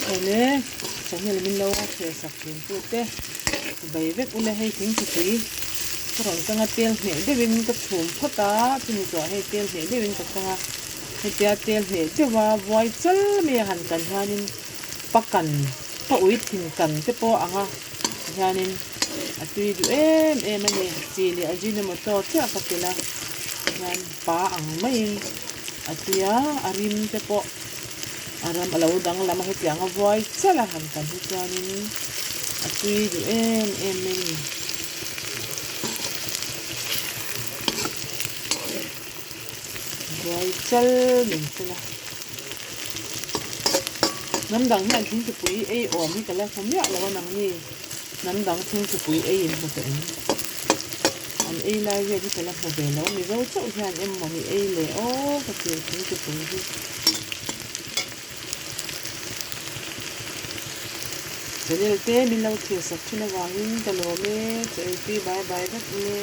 Hele channel min lo the sakin tu te bai vek ule hei thingthupui ron kanga tel hne dewin ka thum phota tuni to hei tel hne dewin ka kanga hei tel hne chewa voi chal me han kan hanin pakan pa ui thin kan te po anga hanin atui du em ani chi ni ajina mo to cha ka tela han pa ang mai atuya arim te po aram alo dang lama heti anga voi chala han kan hu chuanin atui du em ani voi chal min chala nam dang hian thingthupui ei om hi kala khomya lawa nang ni nam dang thingthupui ei in ho te an ei lai ve di kala ho be lo mi zo chau hian em mo mi ei le o ka ti thingthupui hi channel te min lo thia sak thina wangin ka lo me bye bye dak le